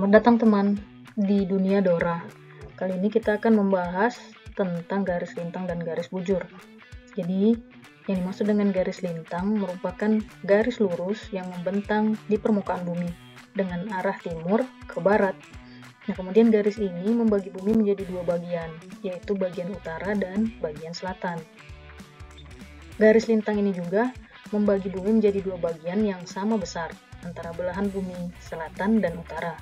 Selamat datang teman di dunia Dora. Kali ini kita akan membahas tentang garis lintang dan garis bujur. Jadi, yang dimaksud dengan garis lintang merupakan garis lurus yang membentang di permukaan bumi dengan arah timur ke barat. Nah, kemudian garis ini membagi bumi menjadi dua bagian, yaitu bagian utara dan bagian selatan. Garis lintang ini juga membagi bumi menjadi dua bagian yang sama besar antara belahan bumi selatan dan utara.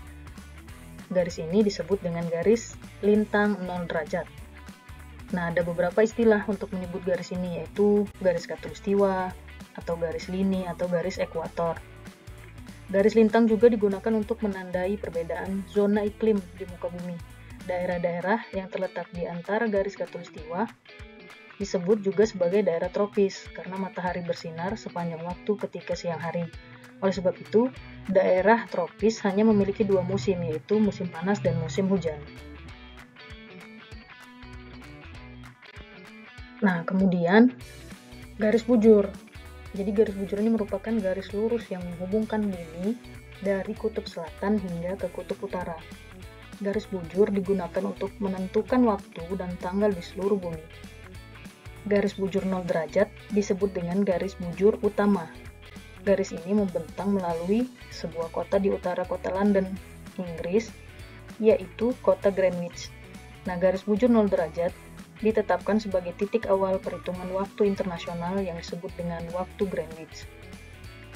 Garis ini disebut dengan garis lintang 0 derajat. Nah, ada beberapa istilah untuk menyebut garis ini, yaitu garis khatulistiwa, atau garis lini, atau garis ekuator. Garis lintang juga digunakan untuk menandai perbedaan zona iklim di muka bumi. Daerah-daerah yang terletak di antara garis khatulistiwa disebut juga sebagai daerah tropis karena matahari bersinar sepanjang waktu ketika siang hari. Oleh sebab itu, daerah tropis hanya memiliki dua musim, yaitu musim panas dan musim hujan. Nah, kemudian garis bujur. Jadi garis bujur ini merupakan garis lurus yang menghubungkan bumi dari kutub selatan hingga ke kutub utara. Garis bujur digunakan untuk menentukan waktu dan tanggal di seluruh bumi. Garis bujur 0 derajat disebut dengan garis bujur utama. Garis ini membentang melalui sebuah kota di utara kota London, Inggris, yaitu kota Greenwich. Nah, garis bujur 0 derajat ditetapkan sebagai titik awal perhitungan waktu internasional yang disebut dengan waktu Greenwich.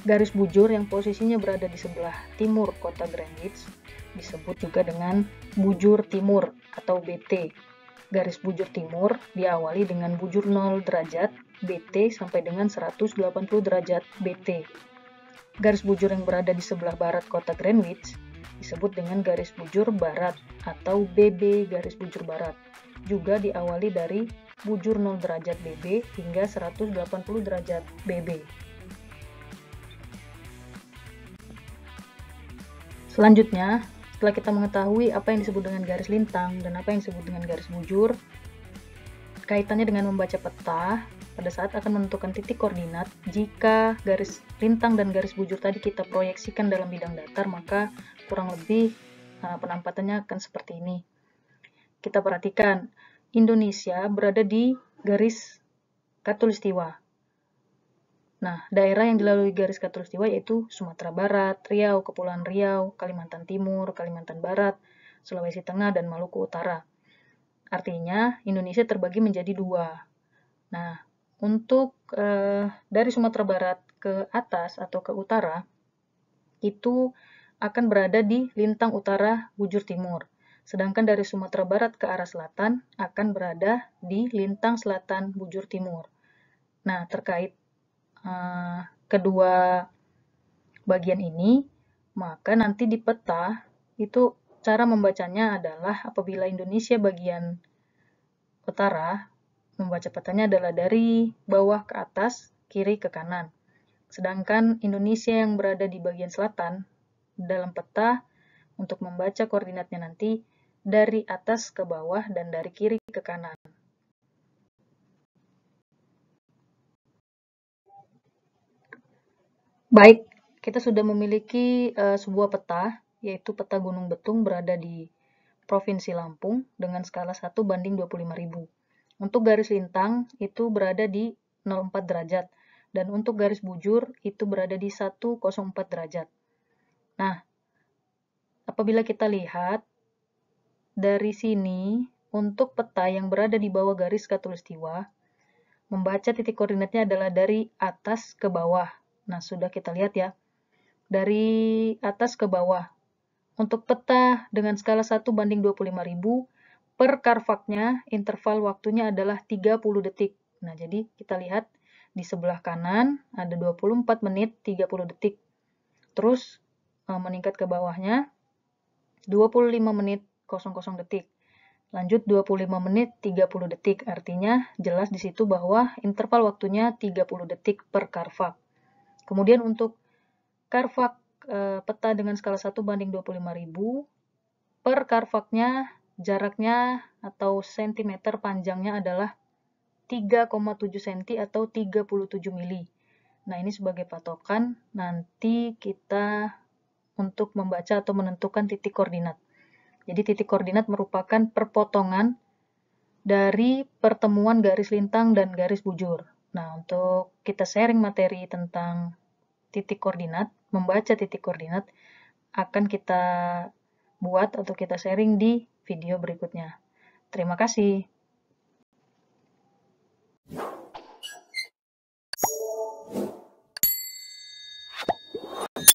Garis bujur yang posisinya berada di sebelah timur kota Greenwich disebut juga dengan bujur timur atau BT. Garis bujur timur diawali dengan bujur 0 derajat BT sampai dengan 180 derajat BT. Garis bujur yang berada di sebelah barat kota Greenwich disebut dengan garis bujur barat atau BB garis bujur barat. Juga diawali dari bujur 0 derajat BB hingga 180 derajat BB. Selanjutnya, setelah kita mengetahui apa yang disebut dengan garis lintang dan apa yang disebut dengan garis bujur, kaitannya dengan membaca peta pada saat akan menentukan titik koordinat, jika garis lintang dan garis bujur tadi kita proyeksikan dalam bidang datar, maka kurang lebih penampatannya akan seperti ini. Kita perhatikan, Indonesia berada di garis khatulistiwa. Nah, daerah yang dilalui garis khatulistiwa yaitu Sumatera Barat, Riau, Kepulauan Riau, Kalimantan Timur, Kalimantan Barat, Sulawesi Tengah, dan Maluku Utara. Artinya, Indonesia terbagi menjadi dua. Nah, untuk dari Sumatera Barat ke atas atau ke utara, itu akan berada di lintang utara bujur timur. Sedangkan dari Sumatera Barat ke arah selatan akan berada di lintang selatan bujur timur. Nah, terkait kedua bagian ini, maka nanti di peta itu cara membacanya adalah apabila Indonesia bagian utara, membaca petanya adalah dari bawah ke atas, kiri ke kanan. Sedangkan Indonesia yang berada di bagian selatan, dalam peta untuk membaca koordinatnya nanti dari atas ke bawah dan dari kiri ke kanan. Baik, kita sudah memiliki sebuah peta, yaitu peta Gunung Betung berada di Provinsi Lampung dengan skala 1:25.000. Untuk garis lintang itu berada di 0,4 derajat, dan untuk garis bujur itu berada di 1,04 derajat. Nah, apabila kita lihat dari sini, untuk peta yang berada di bawah garis khatulistiwa, membaca titik koordinatnya adalah dari atas ke bawah. Nah, sudah kita lihat ya, dari atas ke bawah. Untuk peta dengan skala 1:25.000, per karvaknya interval waktunya adalah 30 detik. Nah, jadi kita lihat di sebelah kanan ada 24 menit 30 detik. Terus meningkat ke bawahnya 25 menit 00 detik. Lanjut 25 menit 30 detik. Artinya jelas di situ bahwa interval waktunya 30 detik per karvak. Kemudian untuk karvak peta dengan skala 1:25.000, per karvaknya jaraknya atau sentimeter panjangnya adalah 3,7 cm atau 37 mili. Nah, ini sebagai patokan nanti kita untuk membaca atau menentukan titik koordinat. Jadi titik koordinat merupakan perpotongan dari pertemuan garis lintang dan garis bujur. Nah, untuk kita sharing materi tentang titik koordinat, membaca titik koordinat, akan kita buat atau kita sharing di video berikutnya. Terima kasih.